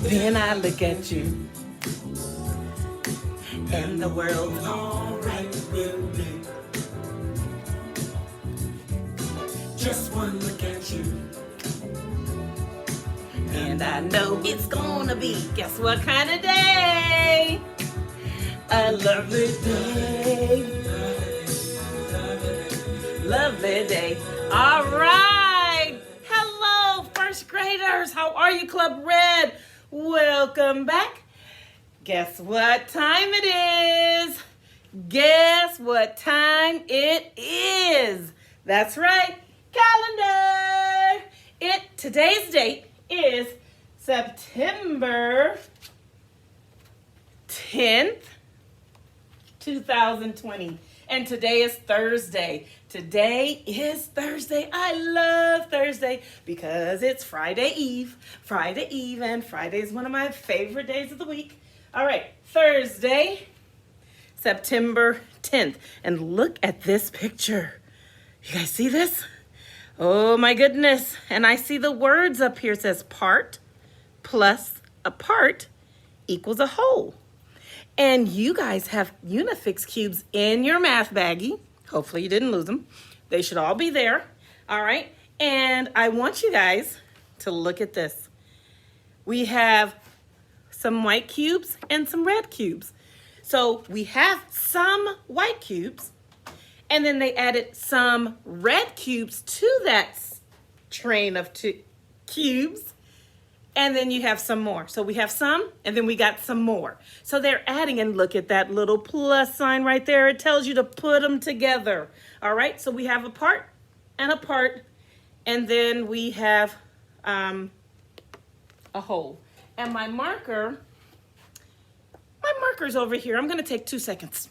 Then I look at you, and the world's alright with me. Just one look at you, and I know it's gonna be, guess what kind of day? A lovely day. Lovely day. All right. Hello, first graders. How are you, Club Red? Welcome back. Guess what time it is? Guess what time it is? That's right. Calendar. Today's date is September 10th, 2020. And today is Thursday. Today is Thursday. I love Thursday because it's Friday Eve. Friday Eve, and Friday is one of my favorite days of the week. All right, Thursday, September 10th. And look at this picture. You guys see this? Oh my goodness. And I see the words up here. It says part plus a part equals a whole. And you guys have Unifix cubes in your math baggie. Hopefully you didn't lose them. They should all be there. All right. And I want you guys to look at this. We have some white cubes and some red cubes. So we have some white cubes, and then they added some red cubes to that train of cubes. And then you have some more. So we have some, and then we got some more. So they're adding, and look at that little plus sign right there. It tells you to put them together. All right, so we have a part and a part, and then we have a whole. And my marker's over here. I'm gonna take 2 seconds.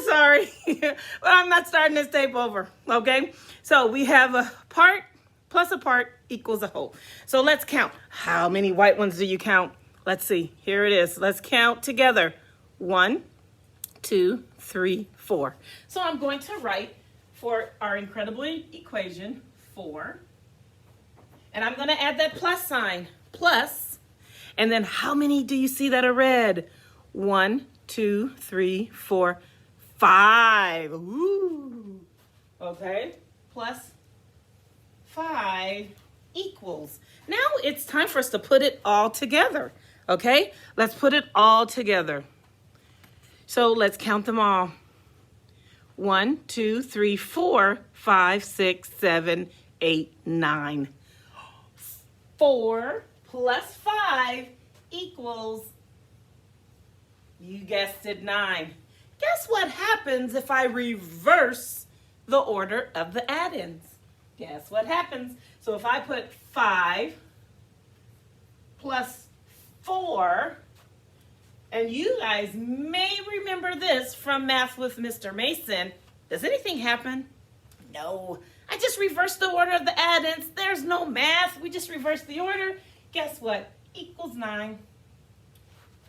Sorry, but I'm not starting this tape over, okay? So we have a part plus a part equals a whole. So let's count. How many white ones do you count? Let's see. Here it is. Let's count together. 1, 2, 3, 4. So I'm going to write for our incredible equation 4. And I'm going to add that plus sign. Plus. And then how many do you see that are red? 1, 2, 3, 4, 5. Ooh. Okay. Plus 5 equals. Now it's time for us to put it all together. Okay? Let's put it all together. So let's count them all. 1, 2, 3, 4, 5, 6, 7, 8, 9. 4 plus 5 equals, you guessed it, 9. Guess what happens if I reverse the order of the add-ins? Guess what happens? So if I put 5 plus 4, and you guys may remember this from Math with Mr. Mason, does anything happen? No. I just reversed the order of the add-ins. There's no math. We just reversed the order. Guess what? Equals 9.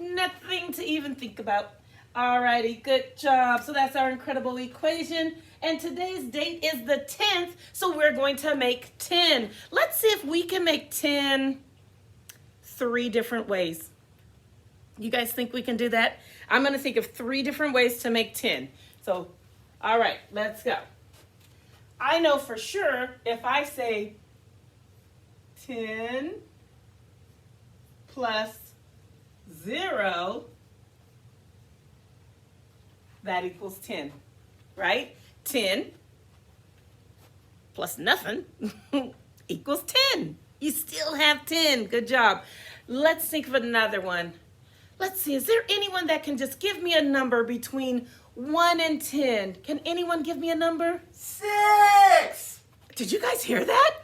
Nothing to even think about. Alrighty, good job. So that's our incredible equation. And today's date is the 10th, so we're going to make 10. Let's see if we can make 10 3 different ways. You guys think we can do that? I'm going to think of 3 different ways to make 10. So, all right, let's go. I know for sure if I say 10 plus 0, that equals 10, right? 10 plus nothing equals 10. You still have 10. Good job. Let's think of another one. Let's see, is there anyone that can just give me a number between 1 and 10? Can anyone give me a number? 6! Did you guys hear that?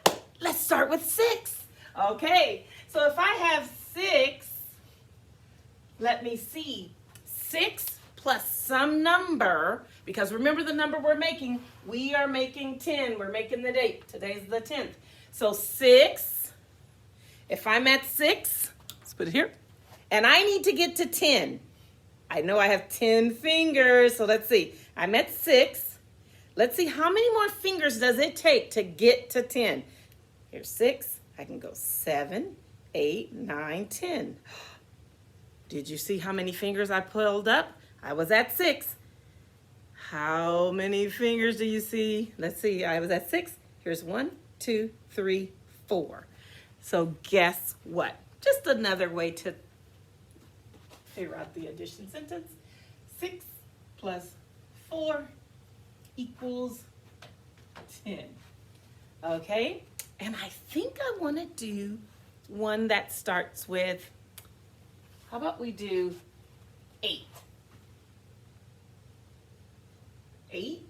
Let's start with 6. Okay, so if I have 6, let me see. 6 plus some number, because remember the number we're making, we are making 10. We're making the date. Today's the 10th. So 6, if I'm at 6, let's put it here, and I need to get to 10. I know I have 10 fingers, so let's see. I'm at 6. Let's see how many more fingers does it take to get to 10. Here's 6. I can go 7, 8, 9, 10. Did you see how many fingers I pulled up? I was at 6. How many fingers do you see? Let's see, I was at 6. Here's 1, 2, 3, 4. So guess what? Just another way to figure out the addition sentence. 6 plus 4 equals 10. Okay? And I think I want to do one that starts with, how about we do 8? 8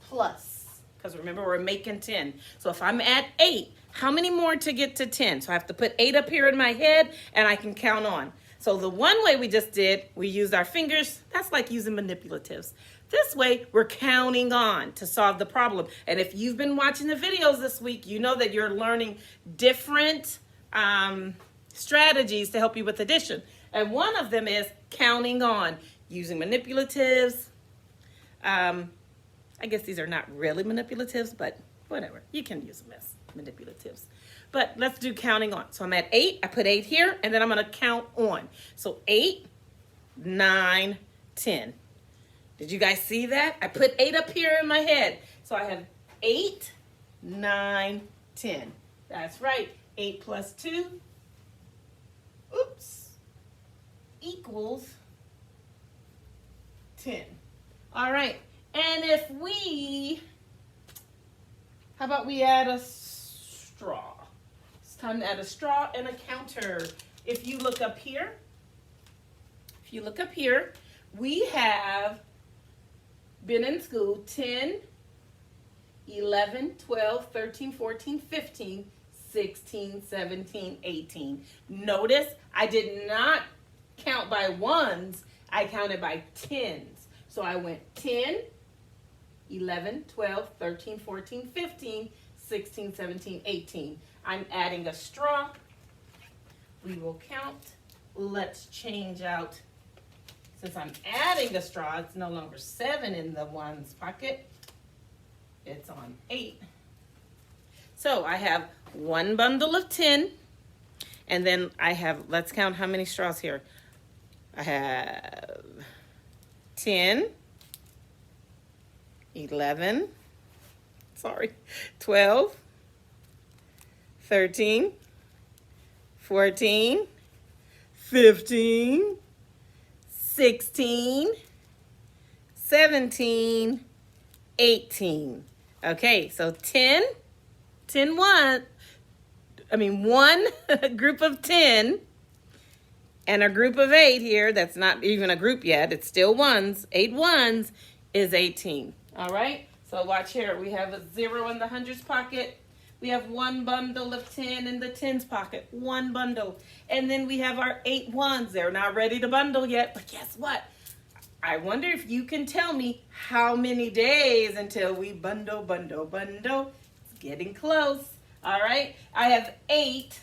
plus, because remember we're making 10. So if I'm at 8, how many more to get to 10? So I have to put 8 up here in my head and I can count on. So the one way we just did, we used our fingers. That's like using manipulatives. This way, we're counting on to solve the problem. And if you've been watching the videos this week, you know that you're learning different strategies to help you with addition. And one of them is counting on, using manipulatives. I guess these are not really manipulatives, but whatever. You can use them as manipulatives. But let's do counting on. So I'm at 8. I put 8 here, and then I'm going to count on. So 8, 9, 10. Did you guys see that? I put 8 up here in my head. So I have 8, 9, 10. That's right. 8 plus 2, equals 10. All right. And if we, how about we add a straw? It's time to add a straw and a counter. If you look up here, we have been in school 10, 11, 12, 13, 14, 15, 16, 17, 18. Notice I did not count by ones, I counted by tens. So I went 10, 11, 12, 13, 14, 15, 16, 17, 18. I'm adding a straw. We will count. Let's change out. Since I'm adding a straw, it's no longer 7 in the ones pocket. It's on 8. So I have one bundle of 10. And then I have, let's count how many straws here. I have 10, 11, 12, 13, 14, 15, 16, 17, 18. Okay, so 1 group of 10 and a group of 8 here. That's not even a group yet. It's still ones. 8 ones is 18. All right, so watch here. We have a 0 in the hundreds pocket. We have one bundle of 10 in the tens pocket, one bundle. And then we have our 8 ones. They're not ready to bundle yet, but guess what? I wonder if you can tell me how many days until we bundle. It's getting close. All right, I have 8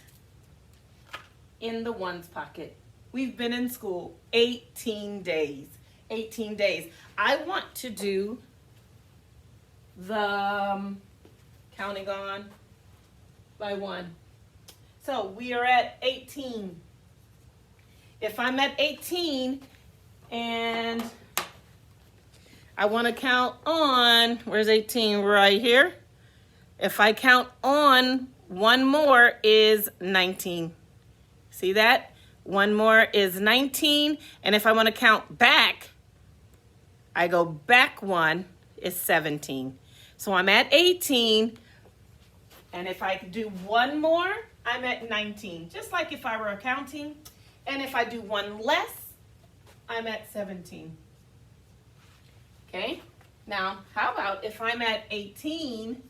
in the ones pocket. We've been in school 18 days. 18 days. I want to do the counting on by 1. So we are at 18. If I'm at 18 and I want to count on, where's 18? Right here. If I count on, one more is 19. See that? One more is 19. And if I want to count back, I go back 1 is 17. So I'm at 18. And if I do one more, I'm at 19. Just like if I were counting. And if I do one less, I'm at 17. Okay? Now, how about if I'm at 18,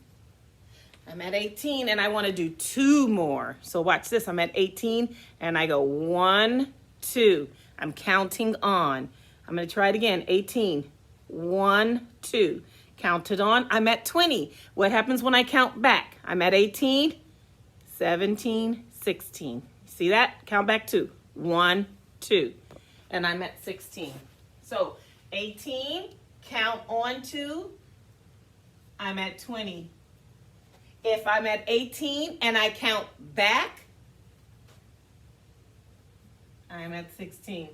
I'm at 18 and I want to do 2 more. So watch this. I'm at 18 and I go 1, 2. I'm counting on. I'm going to try it again. 18. 1, 2. Counted on. I'm at 20. What happens when I count back? I'm at 18, 17, 16. See that? Count back 2. 1, 2. And I'm at 16. So 18, count on 2, I'm at 20. If I'm at 18 and I count back, I'm at 16.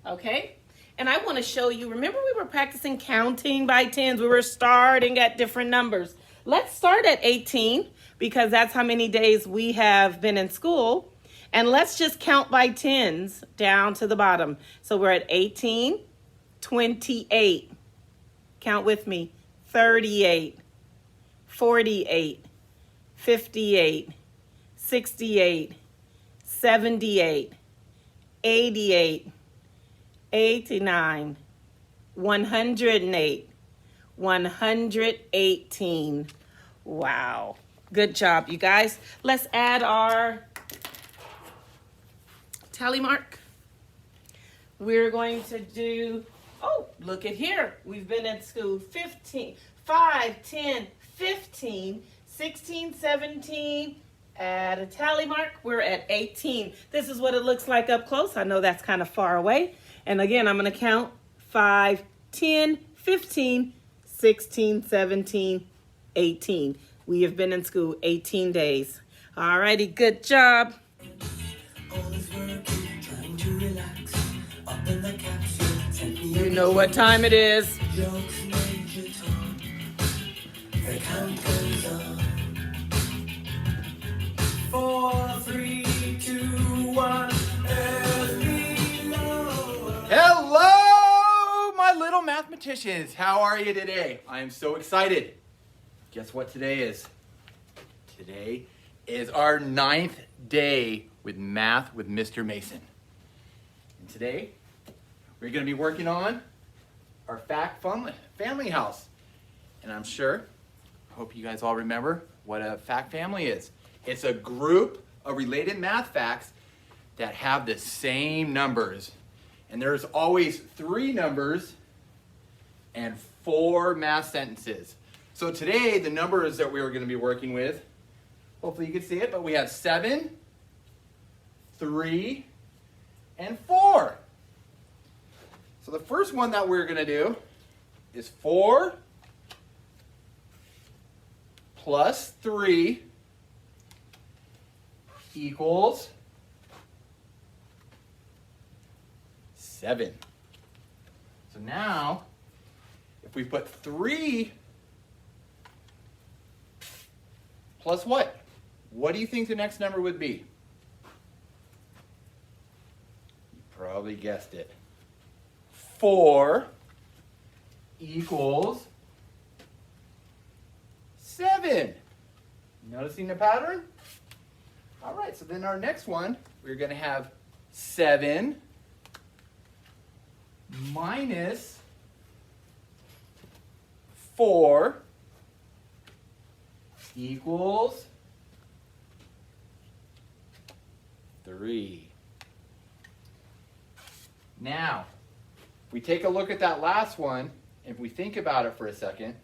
Okay? And I want to show you, remember we were practicing counting by tens. We were starting at different numbers. Let's start at 18 because that's how many days we have been in school. And let's just count by tens down to the bottom. So we're at 18, 28. Count with me. 38, 48, 58, 68, 78, 88, 89, 108, 118. Wow. Good job, you guys. Let's add our tally mark. We're going to do, oh, look at here. We've been in school 5, 10, 15, 16, 17. Add a tally mark. We're at 18. This is what it looks like up close. I know that's kind of far away. And again, I'm going to count 5, 10, 15, 16, 17, 18. We have been in school 18 days. All righty, good job. You know what time it is. Four, three, two, one. Hello, my little mathematicians. How are you today? I am so excited. Guess what today is? Today is our 9th day with Math with Mr. Mason. And today, we're going to be working on our Fact Family House. And I'm sure, I hope you guys all remember what a fact family is. It's a group of related math facts that have the same numbers. And there's always 3 numbers and 4 math sentences. So today, the numbers that we're going to be working with, hopefully you can see it, but we have 7, 3, and 4. So the first one that we're going to do is 4 plus 3 equals 7. So now, if we put 3 plus what? What do you think the next number would be? You probably guessed it. 4 equals 7. Noticing the pattern? All right, so then our next one, we're going to have 7 minus 4 equals 3. Now, if we take a look at that last one, if we think about it for a second,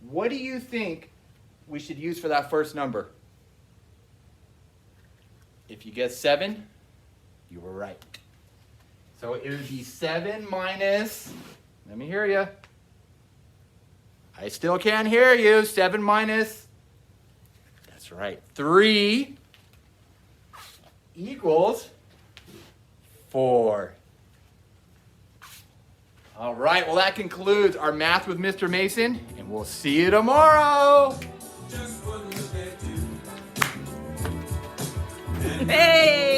what do you think we should use for that first number? If you guessed 7, you were right. So it would be 7 minus, let me hear you. I still can't hear you. 7 minus, that's right, 3 equals 4. All right, well that concludes our Math with Mr. Mason, and we'll see you tomorrow. Hey!